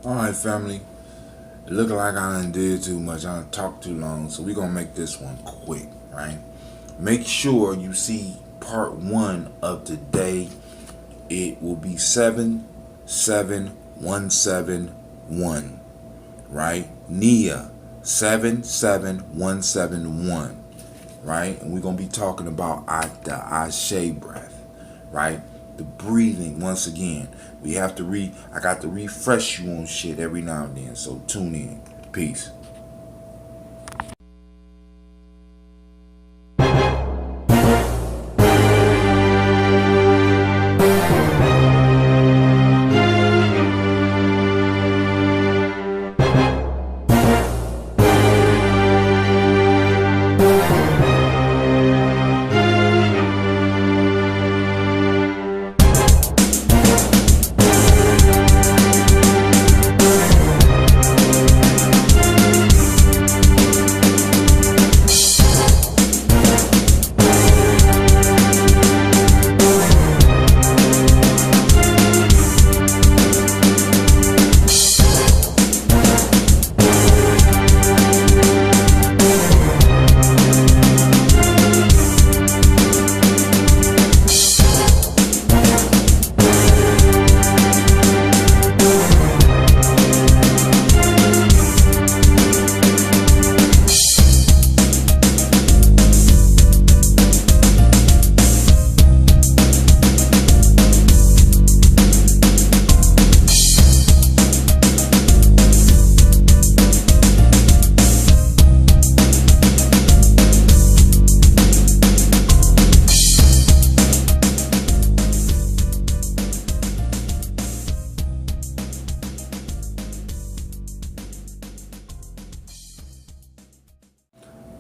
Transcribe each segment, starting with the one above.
Alright, family. It look like I done did too much. I done talked too long, so we gonna make this one quick, right? Make sure you see part one of today. It will be 77171, right? Nia 77171, right? And we're gonna be talking about the Ashe breath, right? The breathing. Once again, we have to I got to refresh you on shit every now and then. So tune in. Peace.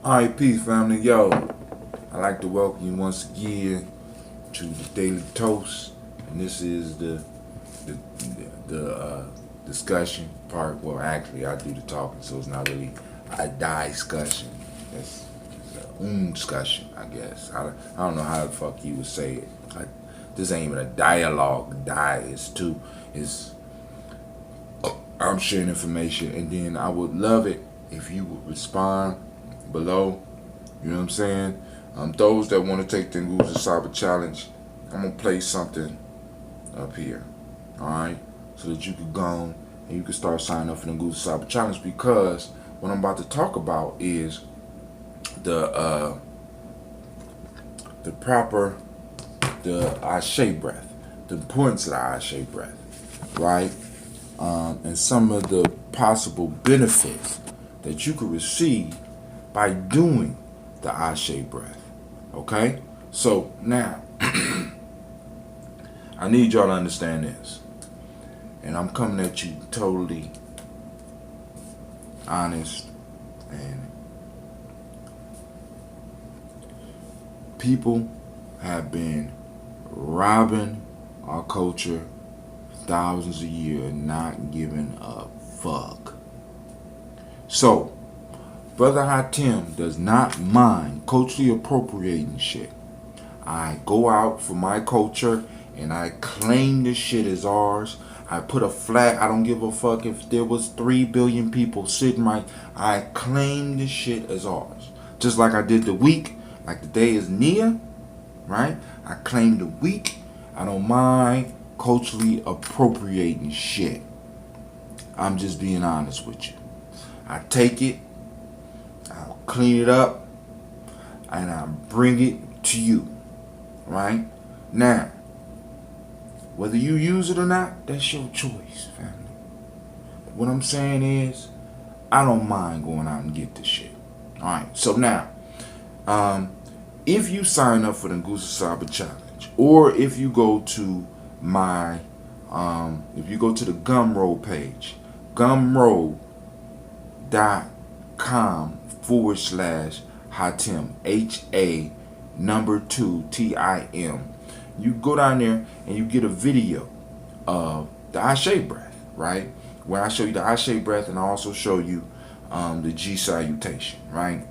Alright, peace, family. Yo, I'd like to welcome you once again to the Daily Toast. And this is the, discussion part. Well, actually, I do the talking, so it's not really a discussion. It's a discussion, I guess. I don't know how the fuck you would say it. This ain't even a dialogue. I'm sharing information, and then I would love it if you would respond below. You know what I'm saying? Those that want to take the Nguza Cyber Challenge, I'm gonna play something up here, all right, so that you can go and you can start signing up for the Nguza Cyber Challenge, because what I'm about to talk about is the Ashe breath, the importance of the Ashe breath, right? And some of the possible benefits that you could receive by doing the Ashe breath. Okay? So now, I need y'all to understand this. And I'm coming at you totally honest. And people have been robbing our culture for thousands of years and not giving a fuck. So, Brother Hatim does not mind culturally appropriating shit. I go out for my culture and I claim this shit as ours. I put a flag. I don't give a fuck if there was 3 billion people sitting right. I claim this shit as ours. Just like I did the week, like the day is Nia, right? I claim the week. I don't mind culturally appropriating shit. I'm just being honest with you. I take it, I'll clean it up, and I'll bring it to you, right? Now, whether you use it or not, that's your choice, family. What I'm saying is, I don't mind going out and get this shit. Alright, so now, if you sign up for the Nguza Cyber Challenge, or if you go to my, if you go to the Gumroad page, gumroad.com /Hatim, HA2TIM. You go down there and you get a video of the Ashe breath, right? Where I show you the Ashe breath, and I also show you the G salutation, right?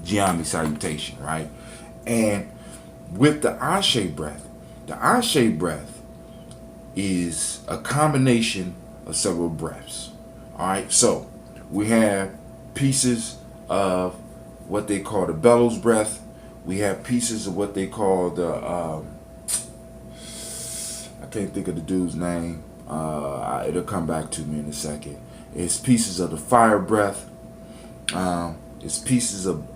Nyame salutation, right? And with the Ashe breath is a combination of several breaths. All right, so we have pieces of what they call the bellows breath. We have pieces of what they call the I can't think of the dude's name. It'll come back to me in a second. It's pieces of the fire breath. It's pieces of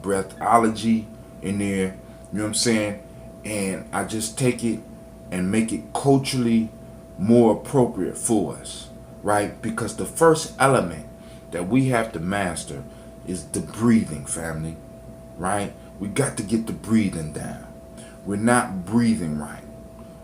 breathology in there. You know what I'm saying? And I just take it and make it culturally more appropriate for us, right? Because the first element that we have to master is the breathing, family, right? We got to get the breathing down. We're not breathing right,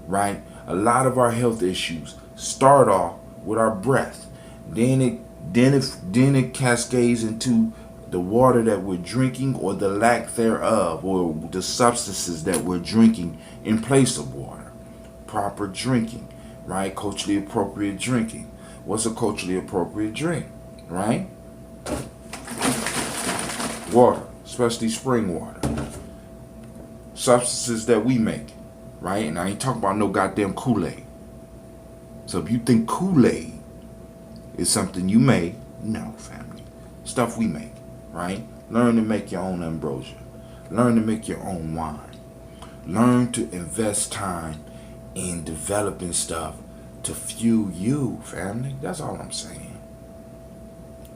right? A lot of our health issues start off with our breath. Then it cascades into the water that we're drinking or the lack thereof, or the substances that we're drinking in place of water. Proper drinking, right? Culturally appropriate drinking. What's a culturally appropriate drink, right? Water, especially spring water. Substances that we make, right? And I ain't talking about no goddamn Kool-Aid. So if you think Kool-Aid is something you make, no, family. Stuff we make, right? Learn to make your own ambrosia. Learn to make your own wine. Learn to invest time in developing stuff to fuel you, family. That's all I'm saying,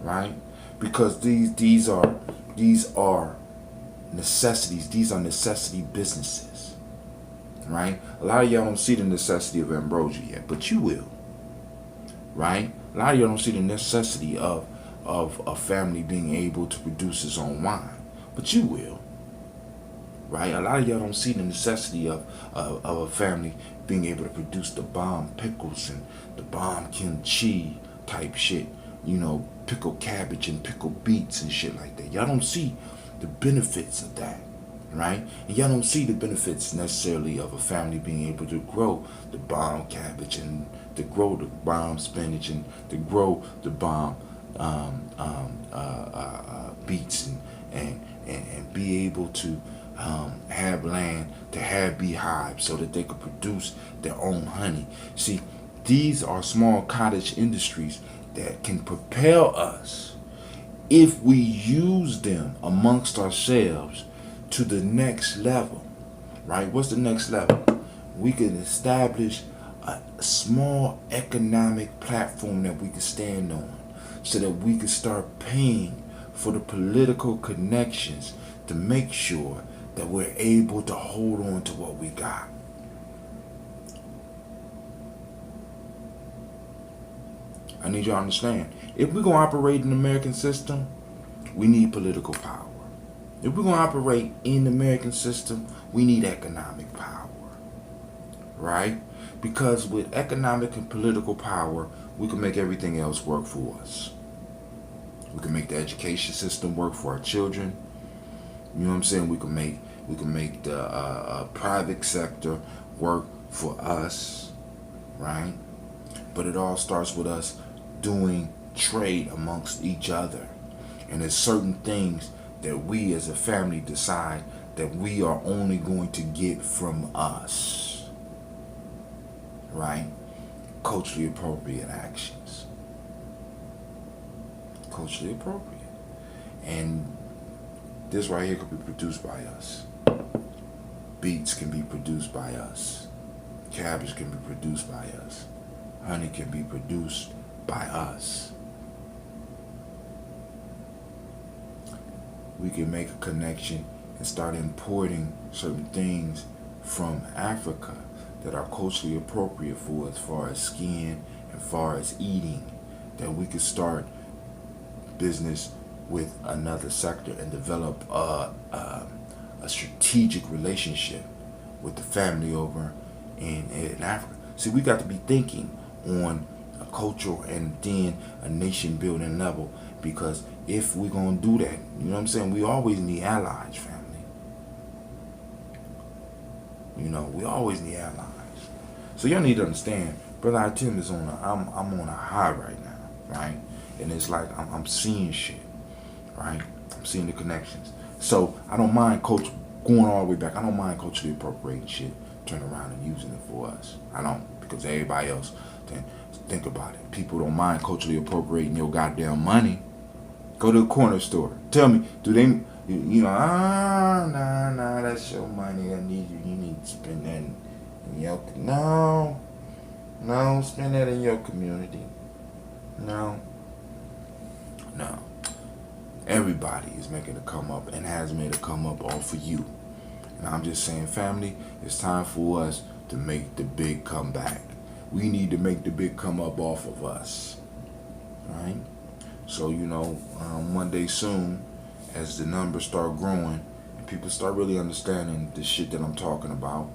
right? Because these are necessities. These are necessity businesses, right? A lot of y'all don't see the necessity of ambrosia yet, but you will, right? A lot of y'all don't see the necessity of a family being able to produce its own wine, but you will, right? A lot of y'all don't see the necessity of a family being able to produce the bomb pickles and the bomb kimchi type shit, you know, pickled cabbage and pickled beets and shit like that. Y'all don't see the benefits of that, right? And y'all don't see the benefits necessarily of a family being able to grow the bomb cabbage and to grow the bomb spinach and to grow the bomb beets and be able to have land, to have beehives so that they could produce their own honey. See, these are small cottage industries that can propel us if we use them amongst ourselves to the next level, right? What's the next level? We can establish a small economic platform that we can stand on so that we can start paying for the political connections to make sure that we're able to hold on to what we got. I need you to understand. If we're going to operate in the American system, we need political power. If we're going to operate in the American system, we need economic power. Right? Because with economic and political power, we can make everything else work for us. We can make the education system work for our children. You know what I'm saying? We can make the private sector work for us, right? But it all starts with us doing trade amongst each other. And there's certain things that we as a family decide that we are only going to get from us, right? Culturally appropriate actions. Culturally appropriate. And this right here could be produced by us. Beets can be produced by us. Cabbage can be produced by us. Honey can be produced by us. We can make a connection and start importing certain things from Africa that are culturally appropriate for as far as skin and far as eating, that we could start business with another sector and develop a strategic relationship with the family over in Africa. See, we got to be thinking on a cultural and then a nation building level, because if we're going to do that, you know what I'm saying, we always need allies, family. You know, we always need allies. So y'all need to understand, Brother Tim is on I'm on a high right now, right? And it's like I'm seeing shit, right? I'm seeing the connections. So I don't mind culture going all the way back. I don't mind culturally appropriating shit, turn around and using it for us. I don't, because everybody else then Think about it. People don't mind culturally appropriating your goddamn money. Go to the corner store. Tell me, do they, nah, that's your money. I need you. You need to spend that in your, no, spend that in your community. No. Everybody is making a come up and has made a come up all for you. And I'm just saying, family, it's time for us to make the big comeback. We need to make the big come up off of us. Right? So, one day soon, as the numbers start growing and people start really understanding the shit that I'm talking about,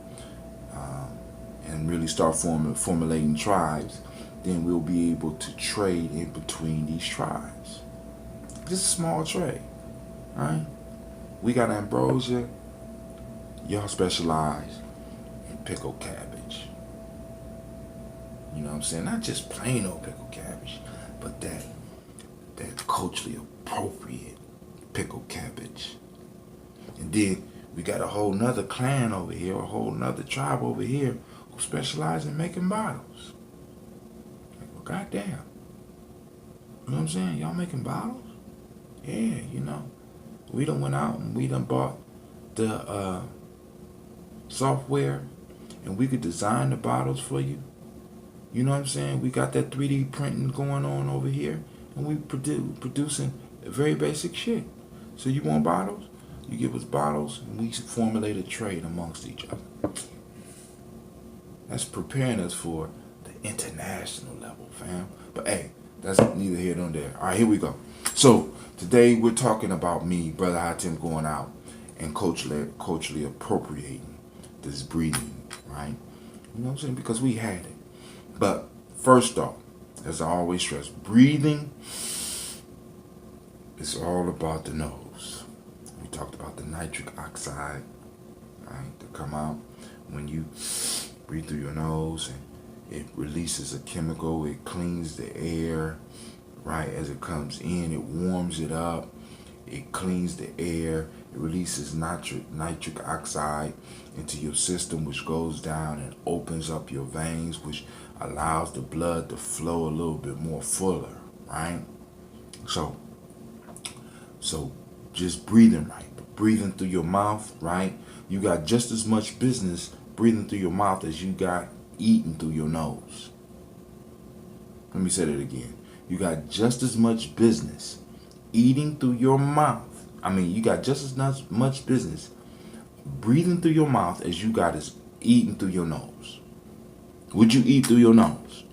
and really start formulating tribes, then we'll be able to trade in between these tribes. Just a small trade, right? We got ambrosia. Y'all specialize in pickled cabbage. You know what I'm saying? Not just plain old pickled cabbage, but that culturally appropriate pickled cabbage. And then we got a whole nother clan over here, a whole nother tribe over here who specialize in making bottles. Well, goddamn. You know what I'm saying? Y'all making bottles? Yeah, we done went out and we done bought the software and we could design the bottles for you. You know what I'm saying? We got that 3D printing going on over here and we producing very basic shit. So you want bottles? You give us bottles and we formulate a trade amongst each other. That's preparing us for the international level, fam. But hey, that's neither here nor there. All right, here we go. So today we're talking about me, Brother Hatim, going out and culturally appropriating this breathing, right? You know what I'm saying? Because we had it. But first off, as I always stress, breathing is all about the nose. We talked about the nitric oxide, right, that come out when you breathe through your nose, and it releases a chemical. It cleans the air, right, as it comes in. It warms it up. It cleans the air. It releases nitric oxide into your system, which goes down and opens up your veins, which allows the blood to flow a little bit more fuller, right? So just breathing right. Breathing through your mouth, right? You got just as much business breathing through your mouth as you got eating through your nose. Let me say that again. You got just as much business eating through your mouth. You got just as much business breathing through your mouth as you got as eating through your nose. Would you eat through your nose?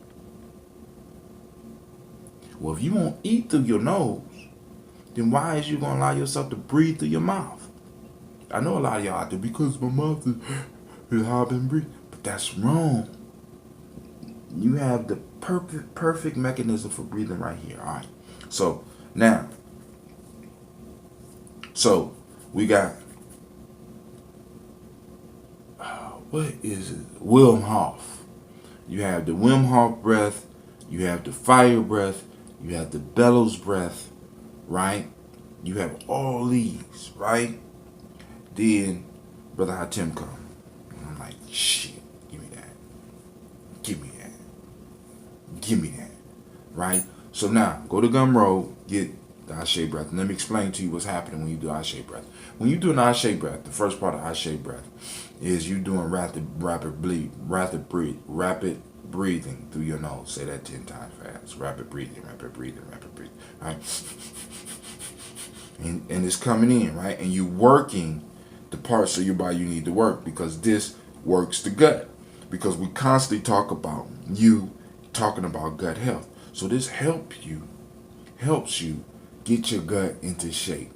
Well, if you won't eat through your nose, then why is you going to allow yourself to breathe through your mouth? I know a lot of y'all out there, because my mouth is how I've been breathing. But that's wrong. You have the perfect mechanism for breathing right here. All right. So now, we got, what is it? Wim Hof. You have the Wim Hof breath. You have the fire breath. You have the bellows breath, right? You have all these, right? Then Brother Hatim come. And I'm like, shit, give me that. Give me that. Give me that. Right? So now, go to Gumroad, get the Ashe breath. And let me explain to you what's happening when you do Ashe breath. When you do an Ashe breath, the first part of Ashe breath is you doing rapid breathing through your nose. Say that 10 times fast. Rapid breathing. Right? And it's coming in, right? And you working the parts of your body you need to work, because this works the gut. Because we constantly talk about you talking about gut health. So this helps you get your gut into shape,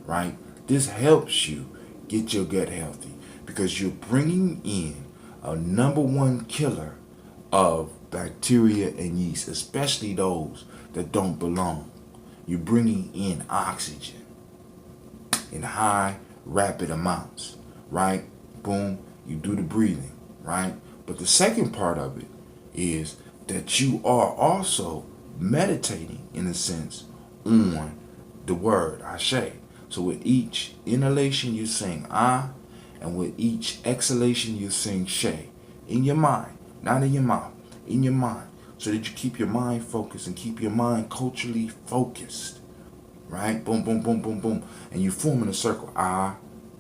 right? This helps you get your gut healthy, because you're bringing in a number one killer of bacteria and yeast, especially those that don't belong. You're bringing in oxygen in high, rapid amounts, right? Boom, you do the breathing, right? But the second part of it is that you are also meditating, in a sense, on the word Ashe. So with each inhalation you sing Ah, and with each exhalation you sing She, in your mind, not in your mouth, in your mind. so that you keep your mind focused and keep your mind culturally focused. Right? Boom, boom, boom, boom, boom. And you form in a circle. Ah,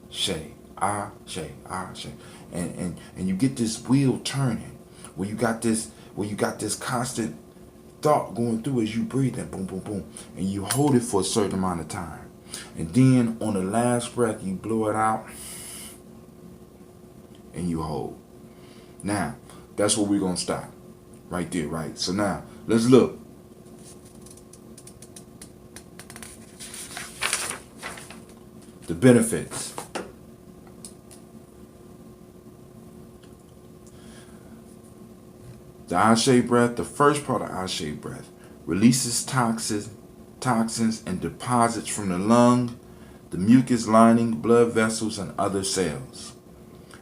shay, ah, shay, ah, shay. And you get this wheel turning where you got this constant thought going through as you breathe and boom, boom, boom. And you hold it for a certain amount of time. And then on the last breath, you blow it out and you hold. Now, that's where we're going to stop. Right there, right? So now, let's look. The benefits. The Ashe breath, the first part of Ashe breath, releases toxins and deposits from the lung, the mucus lining, blood vessels, and other cells.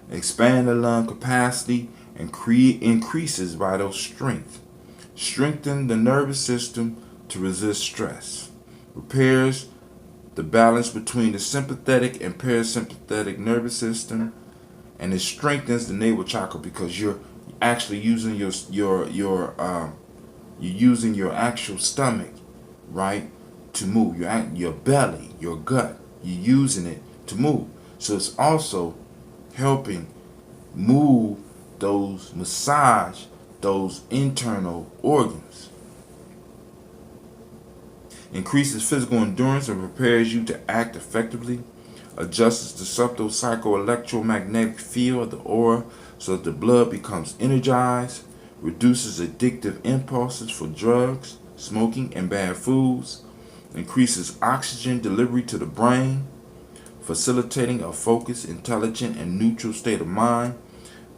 Expand the lung capacity and increases vital strength. Strengthen the nervous system to resist stress. Repairs the balance between the sympathetic and parasympathetic nervous system, and it strengthens the navel chakra because you're actually using you're using your actual stomach, right, to move your belly, your gut. You're using it to move. So it's also helping move massage those internal organs. Increases physical endurance and prepares you to act effectively. Adjusts the subtle psychoelectromagnetic field of the aura so that the blood becomes energized. Reduces addictive impulses for drugs, smoking, and bad foods. Increases oxygen delivery to the brain, facilitating a focused, intelligent, and neutral state of mind.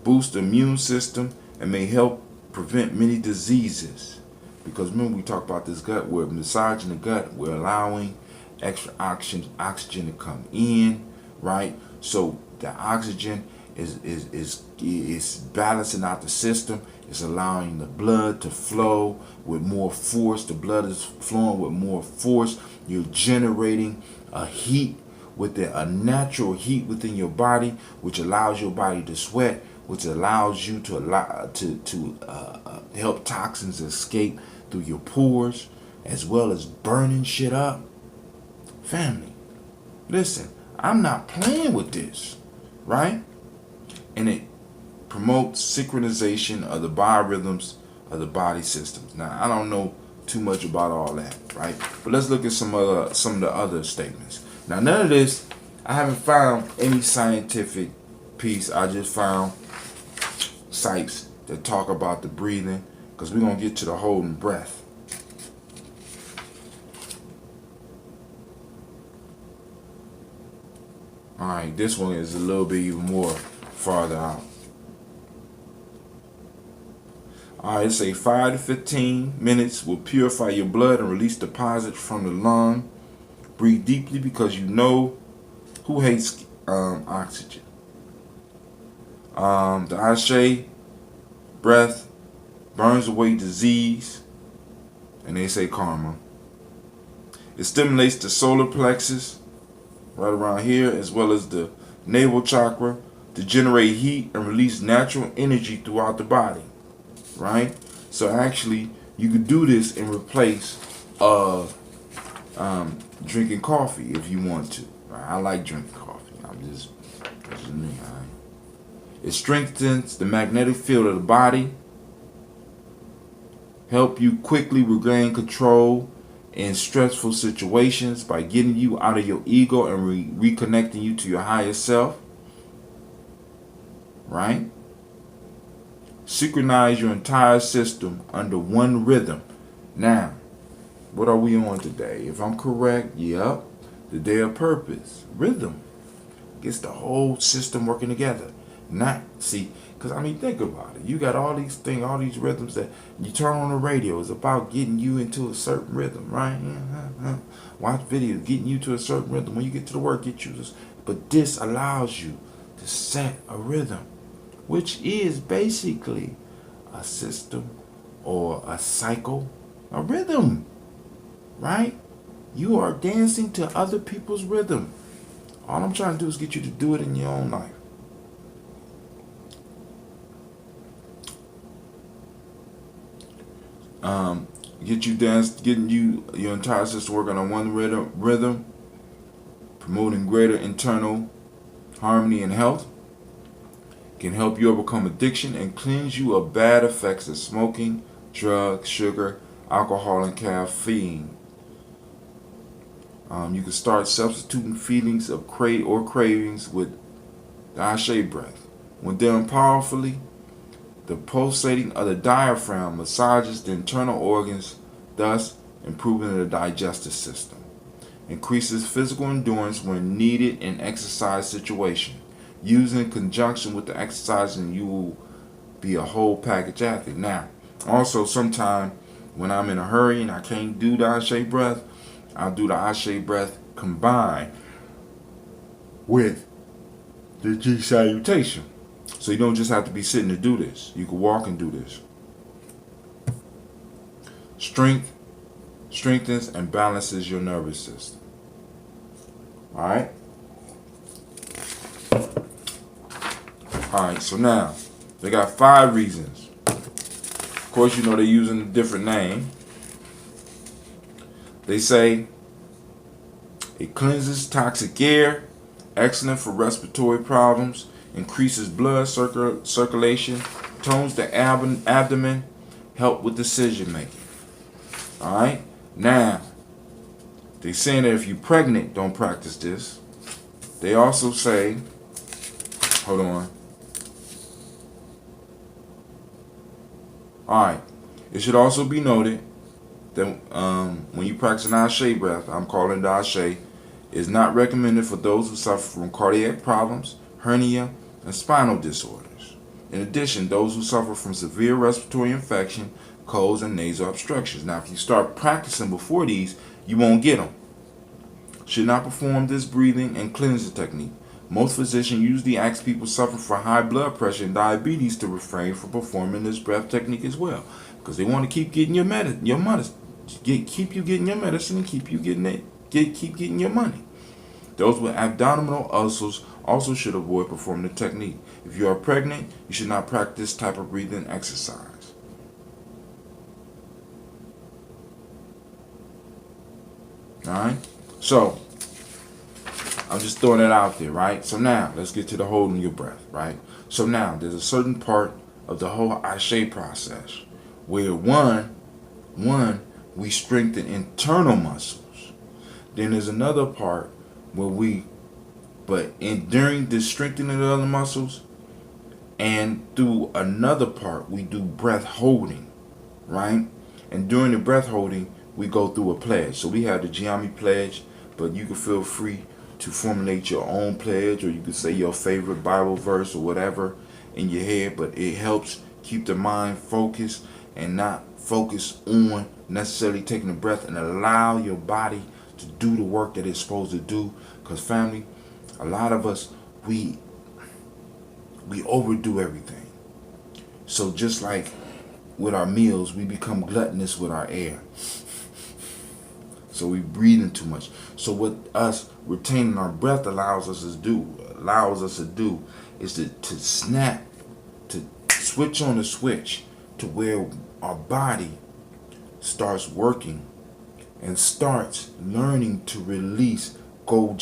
Boosts the immune system and may help prevent many diseases. Because remember, we talked about this gut. We're massaging the gut. We're allowing extra oxygen to come in, right? So the oxygen is balancing out the system. It's allowing the blood to flow with more force. The blood is flowing with more force. You're generating a natural heat within your body, which allows your body to sweat, which allows you to help toxins escape through your pores, as well as burning shit up. Family, listen, I'm not playing with this, right? And it promotes synchronization of the biorhythms of the body systems. Now, I don't know too much about all that, right? But let's look at some of the other statements. Now, none of this, I haven't found any scientific piece. I just found sites that talk about the breathing, because we're going to get to the holding breath. All right, this one is a little bit even more farther out. All right, say 5 to 15 minutes will purify your blood and release deposits from the lung. Breathe deeply because you know who hates oxygen. The Ashe breath burns away disease, and they say karma. It stimulates the solar plexus right around here, as well as the navel chakra, to generate heat and release natural energy throughout the body, right? So actually, you could do this in replace of drinking coffee if you want to. Right? I like drinking coffee. That's just me. Right? It strengthens the magnetic field of the body, help you quickly regain control in stressful situations by getting you out of your ego and reconnecting you to your higher self, right? Synchronize your entire system under one rhythm. Now, what are we on today? If I'm correct, yep, the day of purpose. Rhythm gets the whole system working together. Because I mean, think about it. You got all these things, all these rhythms that you turn on the radio. It's about getting you into a certain rhythm, right? Watch videos, getting you to a certain rhythm. When you get to the work, get you this. But this allows you to set a rhythm, which is basically a system or a cycle, a rhythm, right? You are dancing to other people's rhythm. All I'm trying to do is get you to do it in your own life. Get you dance, getting you your entire system working on one rhythm, promoting greater internal harmony and health. Can help you overcome addiction and cleanse you of bad effects of smoking, drugs, sugar, alcohol, and caffeine. You can start substituting feelings of cravings with the Ashe breath. When done powerfully, the pulsating of the diaphragm massages the internal organs, thus improving the digestive system. Increases physical endurance when needed in exercise situation. Use in conjunction with the exercise and you will be a whole package athlete. Now, also sometime when I'm in a hurry and I can't do the Ashe breath, I'll do the Ashe breath combined with the G salutation. So you don't just have to be sitting to do this. You can walk and do this. Strengthens and balances your nervous system. Alright? Alright, so now they got 5 reasons. Of course, you know they're using a different name. They say it cleanses toxic air, excellent for respiratory problems, increases blood circulation, tones the abdomen, help with decision making. Alright? Now, they're saying that if you're pregnant, don't practice this. They also say, hold on. Alright. It should also be noted that when you practice an Ashe breath, I'm calling it Ashe, is not recommended for those who suffer from cardiac problems, hernia, and spinal disorders. In addition, those who suffer from severe respiratory infection, colds, and nasal obstructions. Now, if you start practicing before these, you won't get them. Should not perform this breathing and cleansing technique. Most physicians usually ask people suffering from high blood pressure and diabetes to refrain from performing this breath technique as well, because they want to keep getting your medicine, keep you getting your medicine, and keep getting your money. Those with abdominal ulcers also should avoid performing the technique. If you are pregnant, you should not practice this type of breathing exercise. Alright? So, I'm just throwing it out there, right? So now, let's get to the holding your breath, right? So now, there's a certain part of the whole Ashe process where one, we strengthen internal muscles. Then there's another part where during the strengthening of the muscles, and through another part, we do breath holding, right? And during the breath holding, we go through a pledge. So we have the Nyame pledge, but you can feel free to formulate your own pledge, or you can say your favorite Bible verse or whatever in your head, but it helps keep the mind focused and not focus on necessarily taking a breath, and allow your body to do the work that it's supposed to do. Because family, a lot of us, we overdo everything. So just like with our meals, we become gluttonous with our air. So we breathing too much. So what us retaining our breath allows us to do is to snap, to switch on the switch to where our body starts working and starts learning to release, go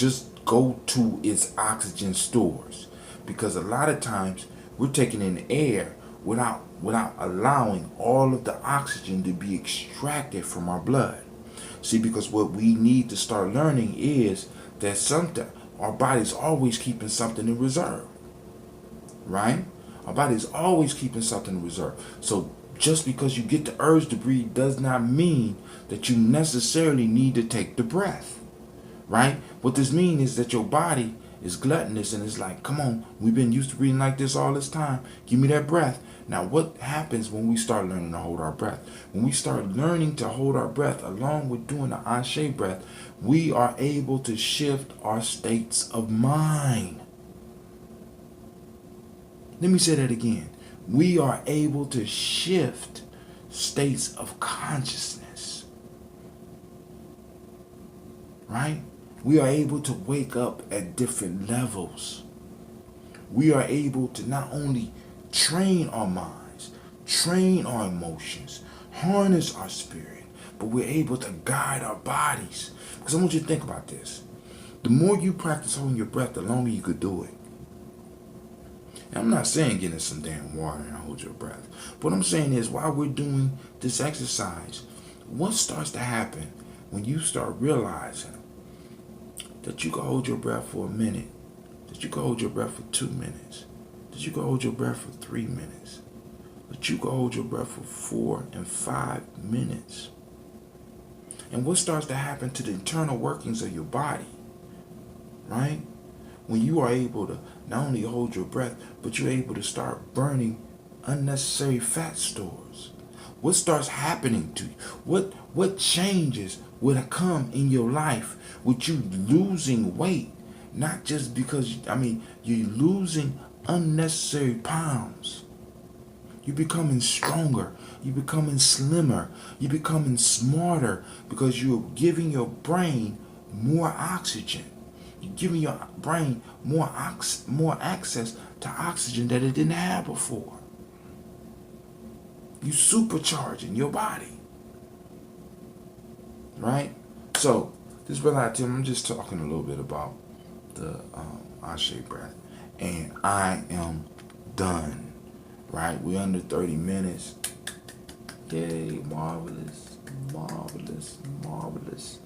to its oxygen stores. Because a lot of times we're taking in air without allowing all of the oxygen to be extracted from our blood. See, because what we need to start learning is that our body's always keeping something in reserve, right? Our body's always keeping something in reserve. So just because you get the urge to breathe does not mean that you necessarily need to take the breath, right? What this means is that your body is gluttonous and it's like, come on, we've been used to breathing like this all this time. Give me that breath. Now, what happens when we start learning to hold our breath? When we start learning to hold our breath along with doing the Ashe breath, we are able to shift our states of mind. Let me say that again. We are able to shift states of consciousness. Right? We are able to wake up at different levels. We are able to not only train our minds, train our emotions, harness our spirit, but we're able to guide our bodies. Because I want you to think about this. The more you practice holding your breath, the longer you could do it. And I'm not saying get in some damn water and hold your breath. What I'm saying is, while we're doing this exercise, what starts to happen when you start realizing that you can hold your breath for a minute, that you can hold your breath for 2 minutes, that you can hold your breath for 3 minutes, that you can hold your breath for 4 and 5 minutes. And what starts to happen to the internal workings of your body, right? When you are able to not only hold your breath, but you're able to start burning unnecessary fat stores. What starts happening to you? What changes will come in your life with you losing weight? Not just because, you're losing unnecessary pounds. You're becoming stronger. You're becoming slimmer. You're becoming smarter because you're giving your brain more oxygen. You're giving your brain more access to oxygen that it didn't have before. You supercharging your body. Right? So, this brother Tim, I'm just talking a little bit about the Ashe breath. And I am done. Right? We're under 30 minutes. Yay, marvelous, marvelous, marvelous.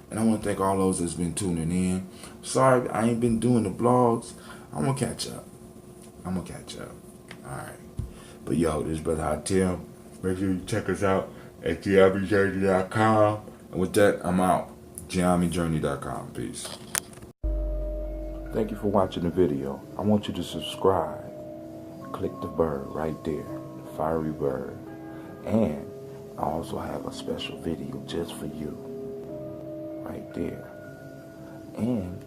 And I want to thank all those that's been tuning in. Sorry, I ain't been doing the vlogs. I'm going to catch up. All right. But yo, this brother Tim. Make sure you check us out at NyameJourney.com. And with that, I'm out. NyameJourney.com. Peace. Thank you for watching the video. I want you to subscribe. Click the bird right there, the fiery bird. And I also have a special video just for you, right there. And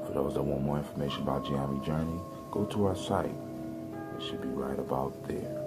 for those that want more information about Nyame Journey, go to our site. It should be right about there.